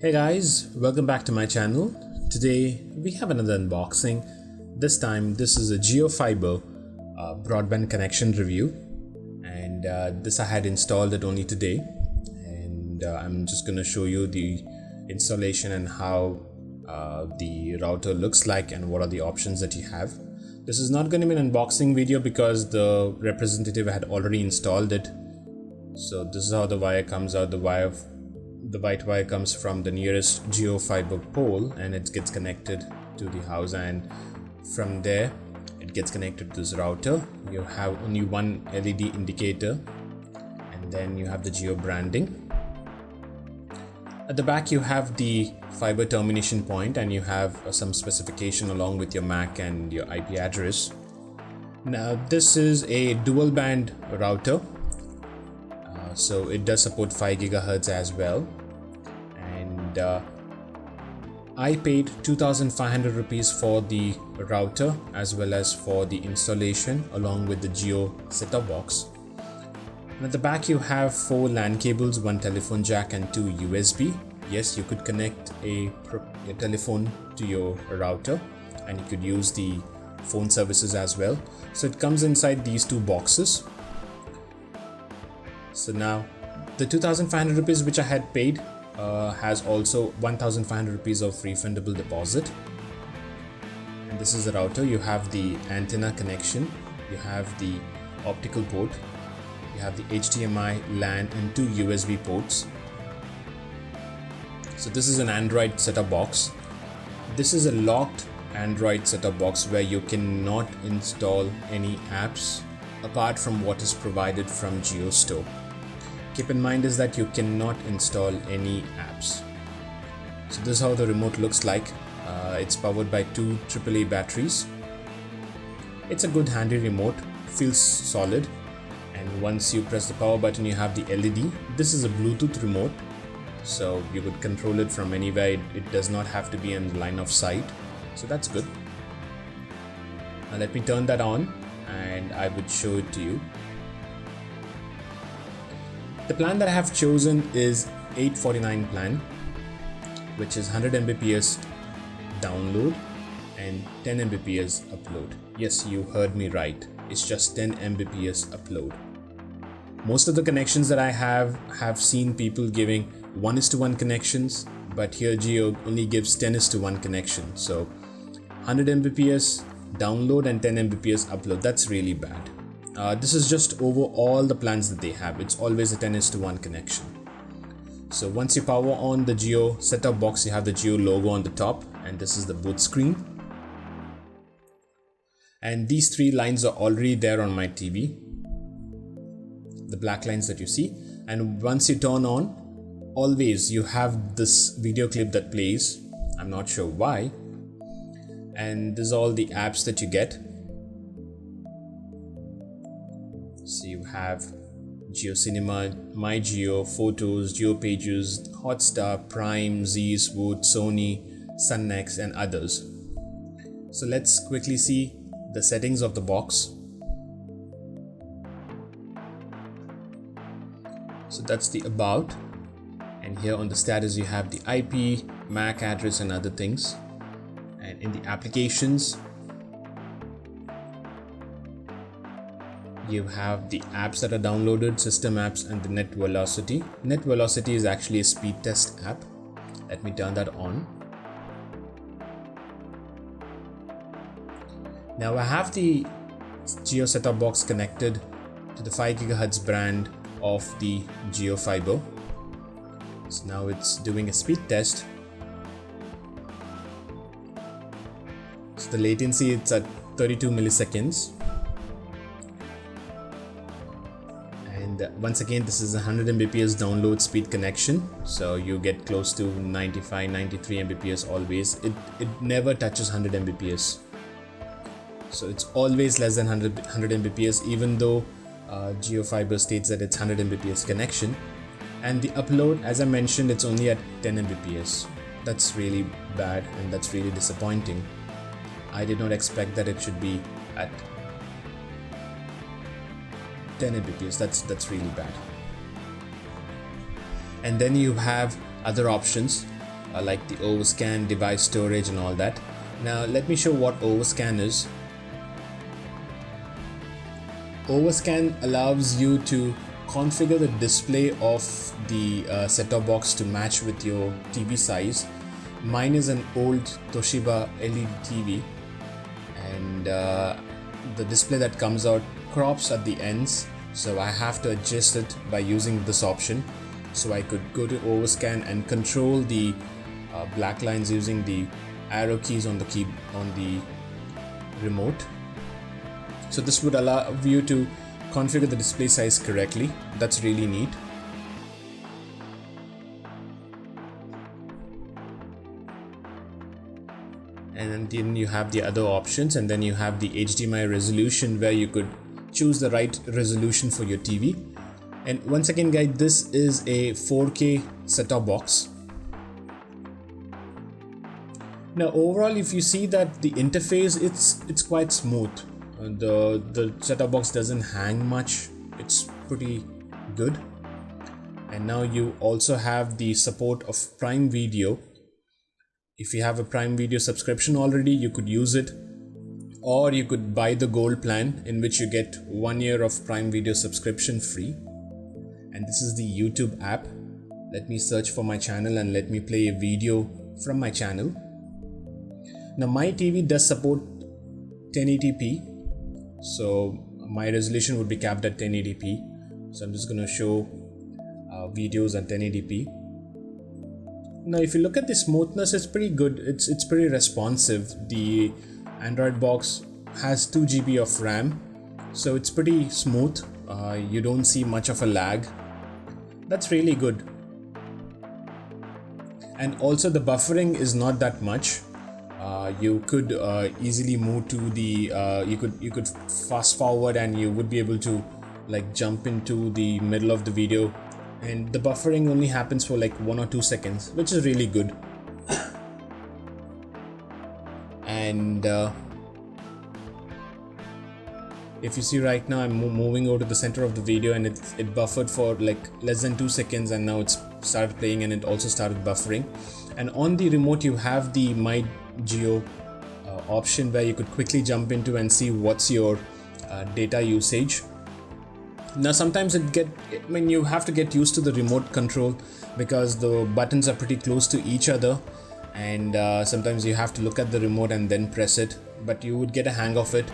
Hey guys, welcome back to my channel. Today we have another unboxing. This time this is a Jio Fiber broadband connection review, and this I had installed it only today, and I'm just going to show you the installation and how the router looks like and what are the options that you have. This is not going to be an unboxing video because the representative had already installed it. So this is how the wire comes out. The white wire comes from the nearest Jio Fiber pole and it gets connected to the house, and from there it gets connected to this router. You have only one LED indicator, and then you have the Jio branding. At the back you have the fiber termination point, and you have some specification along with your MAC and your IP address. Now this is a dual band router, so it does support 5 GHz as well, and I paid 2,500 rupees for the router as well as for the installation along with the Jio setup box. And at the back you have 4 LAN cables, 1 telephone jack and 2 USB. Yes, you could connect a telephone to your router, and you could use the phone services as well. So it comes inside these 2 boxes. So now the 2,500 rupees which I had paid has also 1,500 rupees of refundable deposit. And this is the router. You have the antenna connection, you have the optical port, you have the HDMI, LAN and 2 USB ports. So this is an Android setup box. This is a locked Android setup box where you cannot install any apps apart from what is provided from Jio Store. Keep in mind is that you cannot install any apps. So this is how the remote looks like. It's powered by 2 AAA batteries. It's a good handy remote, feels solid, and once you press the power button you have the LED. This is a Bluetooth remote, so you could control it from anywhere. It does not have to be in line of sight, so that's good. Now let me turn that on and I would show it to you. The plan that I have chosen is 849 plan, which is 100 Mbps download and 10 Mbps upload. Yes, you heard me right. It's just 10 Mbps upload. Most of the connections that I have seen people giving 1:1 connections, but here Jio only gives 10:1 connection. So 100 Mbps download and 10 Mbps upload. That's really bad. This is just over all the plans that they have. It's always a 10:1 connection. So once you power on the Jio setup box, you have the Jio logo on the top, and this is the boot screen. And these 3 lines are already there on my TV, the black lines that you see. And once you turn on, always you have this video clip that plays. I'm not sure why. And this is all the apps that you get. So you have Jio Cinema, My Jio, Photos, Jio Pages, Hotstar, Prime, Zee, Woot, Sony, Sunnex and others. So let's quickly see the settings of the box. So that's the about, and here on the status you have the IP, MAC address and other things. And in the applications you have the apps that are downloaded, system apps and the net velocity. Net velocity is actually a speed test app. Let me turn that on. Now I have the Jio setup box connected to the 5 GHz brand of the Jio Fiber. So now it's doing a speed test. So the latency, it's at 32 milliseconds. And once again, this is a 100 Mbps download speed connection, so you get close to 95, 93 Mbps always. It never touches 100 Mbps. So it's always less than 100 Mbps, even though Jio Fiber states that it's 100 Mbps connection. And the upload, as I mentioned, it's only at 10 Mbps. That's really bad and that's really disappointing. I did not expect that it should be at 10 Mbps. That's really bad. And then you have other options. like the overscan, device storage and all that. Now let me show what overscan is. Overscan allows you to configure the display of the set-top box to match with your TV size. Mine is an old Toshiba LED TV, and the display that comes out crops at the ends, so I have to adjust it by using this option. So I could go to overscan and control the black lines using the arrow keys on the remote. So this would allow you to configure the display size correctly. That's really neat. And then you have the other options, and then you have the HDMI resolution where you could choose the right resolution for your TV. And once again guys, this is a 4K set-top box. Now overall, if you see that the interface, it's quite smooth. The set-top box doesn't hang much. It's pretty good. And now you also have the support of Prime Video. If you have a Prime Video subscription already, you could use it, or you could buy the gold plan, in which you get 1 year of Prime Video subscription free. And this is the YouTube app. Let me search for my channel and let me play a video from my channel. Now my TV does support 1080p, so my resolution would be capped at 1080p. So I'm just going to show videos at 1080p. Now if you look at the smoothness, it's pretty good. It's pretty responsive. The Android box has 2 GB of RAM, so it's pretty smooth. You don't see much of a lag. That's really good. And also the buffering is not that much. You could easily move to the you could fast forward, and you would be able to like jump into the middle of the video, and the buffering only happens for like 1 or 2 seconds, which is really good. And if you see right now, I'm moving over to the center of the video, and it buffered for like less than 2 seconds, and now it's started playing, and it also started buffering. And on the remote you have the My Jio option, where you could quickly jump into and see what's your data usage. Now sometimes you have to get used to the remote control, because the buttons are pretty close to each other, and sometimes you have to look at the remote and then press it, but you would get a hang of it.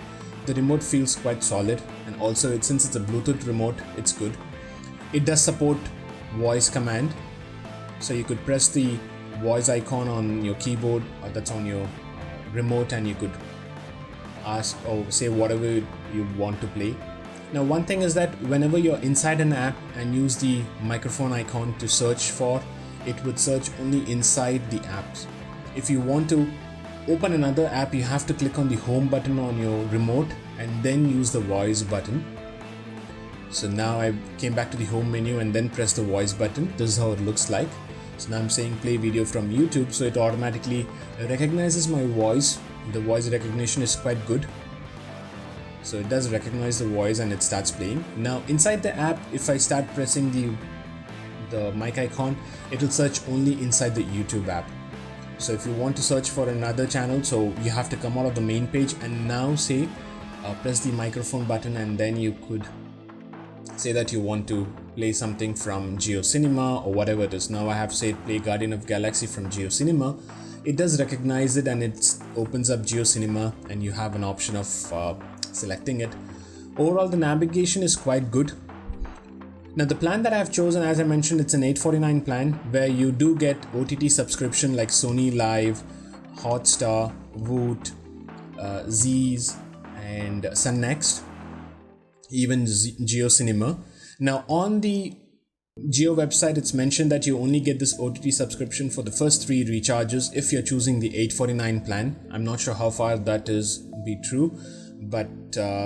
The remote feels quite solid, and also since it's a Bluetooth remote, it's good. It does support voice command, so you could press the voice icon on your keyboard, or that's on your remote, and you could ask or say whatever you want to play. Now one thing is that whenever you're inside an app and use the microphone icon to search for, it would search only inside the apps. If you want to open another app, you have to click on the home button on your remote and then use the voice button. So now I came back to the home menu and then press the voice button. This is how it looks like. So now I'm saying play video from YouTube, so it automatically recognizes my voice. The voice recognition is quite good. So it does recognize the voice and it starts playing. Now inside the app, if I start pressing the mic icon, it will search only inside the YouTube app. So if you want to search for another channel, so you have to come out of the main page and now say press the microphone button, and then you could say that you want to play something from Jio Cinema or whatever it is. Now I have said play Guardian of Galaxy from Jio Cinema. It does recognize it and it opens up Jio Cinema, and you have an option of selecting it. Overall the navigation is quite good. Now the plan that I have chosen, as I mentioned, it's an $849 plan where you do get OTT subscription like Sony Live, Hotstar, Voot, Z's and Sun Next, even Jio Cinema. Now on the Jio website, it's mentioned that you only get this OTT subscription for the first 3 recharges if you're choosing the $849 plan. I'm not sure how far that is be true, but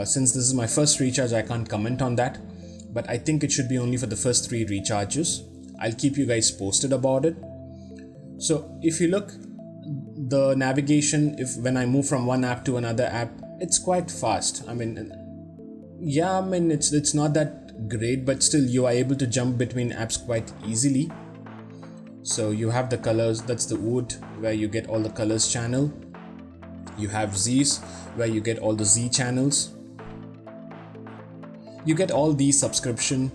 since this is my first recharge, I can't comment on that. But I think it should be only for the first 3 recharges. I'll keep you guys posted about it. So if you look, the navigation, when I move from one app to another app, it's quite fast. It's not that great, but still you are able to jump between apps quite easily. So you have the colors, that's the wood where you get all the colors channel. You have Z's where you get all the Z channels. You get all these subscription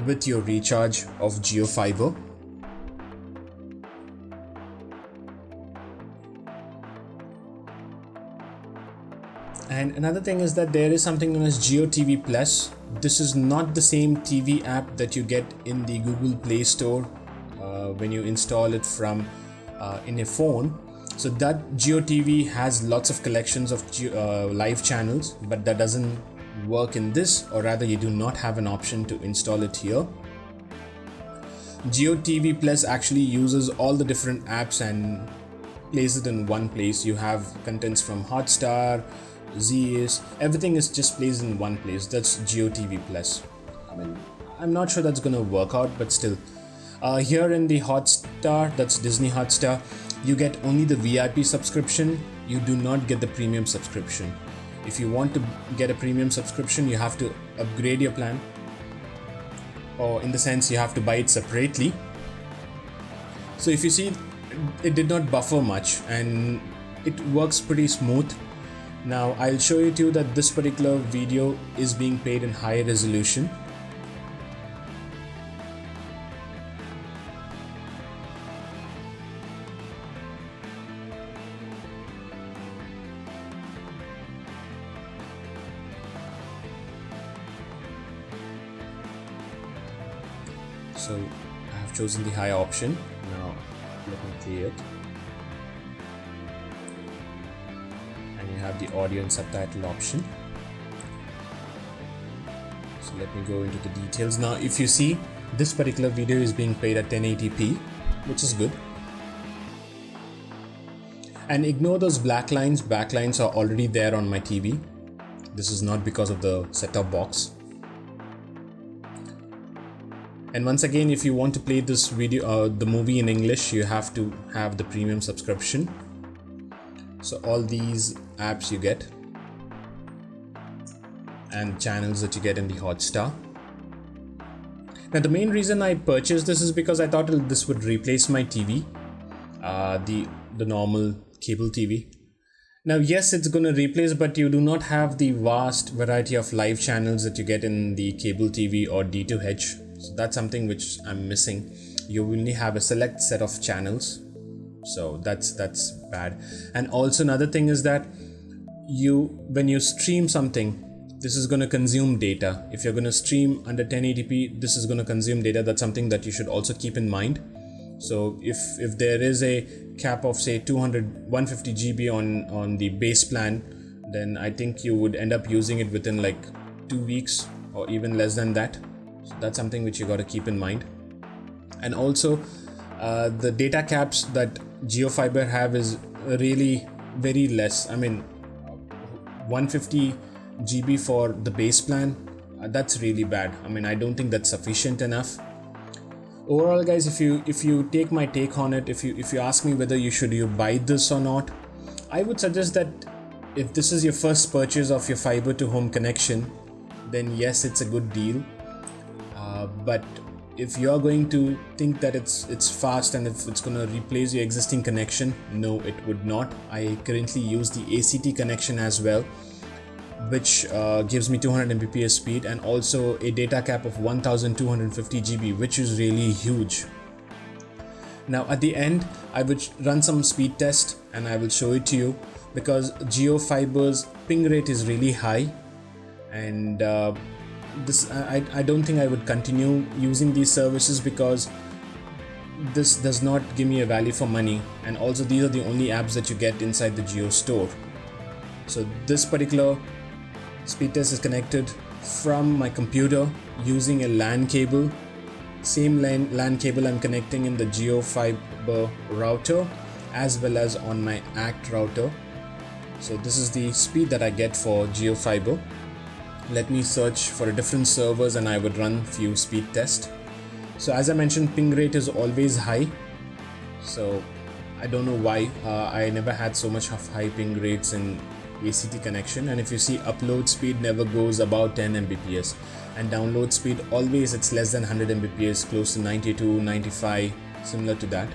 with your recharge of Jio Fiber. And another thing is that there is something known as Jio TV Plus. This is not the same TV app that you get in the Google Play Store when you install it from in a phone. So that Jio TV has lots of collections of live channels, but that doesn't work in this, or rather you do not have an option to install it here. Jio TV Plus actually uses all the different apps and plays it in one place. You have contents from Hotstar, Z's, everything is just placed in one place. That's Jio TV Plus. I mean, I'm not sure that's gonna work out, but still. Here in the Hotstar, that's Disney Hotstar, you get only the VIP subscription. You do not get the premium subscription. If you want to get a premium subscription, you have to upgrade your plan, or in the sense you have to buy it separately. So if you see, it did not buffer much and it works pretty smooth. Now I'll show you too that this particular video is being played in high resolution. So I have chosen the high option. Now let me play it. And you have the audio and subtitle option. So let me go into the details. Now if you see, this particular video is being played at 1080p, which is good. And ignore those black lines. Black lines are already there on my TV. This is not because of the set-top box. And once again, if you want to play this video, the movie in English, you have to have the premium subscription. So all these apps you get and channels that you get in the Hotstar. Now the main reason I purchased this is because I thought this would replace my TV, the normal cable TV. Now yes, it's going to replace, but you do not have the vast variety of live channels that you get in the cable TV or D2H. So that's something which I'm missing. You only have a select set of channels. So that's bad. And also another thing is that when you stream something, this is going to consume data. If you're going to stream under 1080p, this is going to consume data. That's something that you should also keep in mind. So if there is a cap of say 150 GB on the base plan, then I think you would end up using it within like 2 weeks or even less than that. So that's something which you got to keep in mind. And also the data caps that Jio Fiber have is really very less. I mean 150 GB for the base plan, that's really bad. I mean, I don't think that's sufficient enough. Overall guys, if you take my take on it, if you ask me whether you buy this or not, I would suggest that if this is your first purchase of your fiber to home connection, then yes, it's a good deal. But if you're going to think that it's fast and if it's going to replace your existing connection, no, it would not. I currently use the ACT connection as well, which gives me 200 Mbps speed and also a data cap of 1250 GB, which is really huge. Now at the end, I would run some speed test and I will show it to you, because Jio Fiber's ping rate is really high, and I don't think I would continue using these services because this does not give me a value for money, and also these are the only apps that you get inside the Jio store. So this particular speed test is connected from my computer using a LAN cable. Same LAN cable I'm connecting in the Jio Fiber router as well as on my ACT router. So this is the speed that I get for Jio Fiber. Let me search for a different servers and I would run few speed tests. So as I mentioned, ping rate is always high. So I don't know why. I never had so much of high ping rates in ACT connection. And if you see, upload speed never goes above 10 Mbps, and download speed always it's less than 100 Mbps, close to 92, 95. similar to that.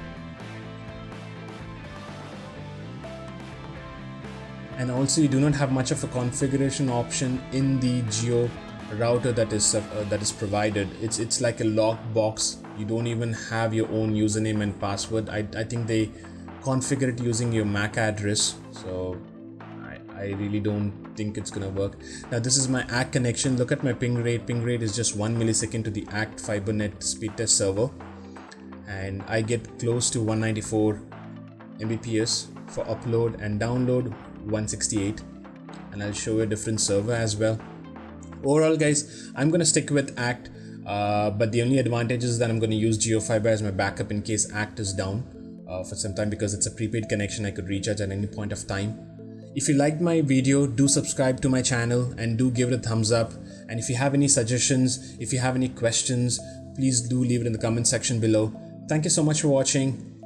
And also you do not have much of a configuration option in the Jio router that is provided. It's like a locked box. You don't even have your own username and password. I think they configure it using your MAC address, so I really don't think it's gonna work. Now this is my ACT connection. Look at my ping rate. Ping rate is just 1 millisecond to the ACT FiberNet speed test server, and I get close to 194 Mbps for upload, and download 168, and I'll show you a different server as well. Overall guys, I'm gonna stick with ACT, but the only advantage is that I'm gonna use Jio Fiber as my backup in case ACT is down for some time, because it's a prepaid connection. I could recharge at any point of time. If you liked my video, do subscribe to my channel and do give it a thumbs up. And if you have any suggestions, if you have any questions, please do leave it in the comment section below. Thank you so much for watching.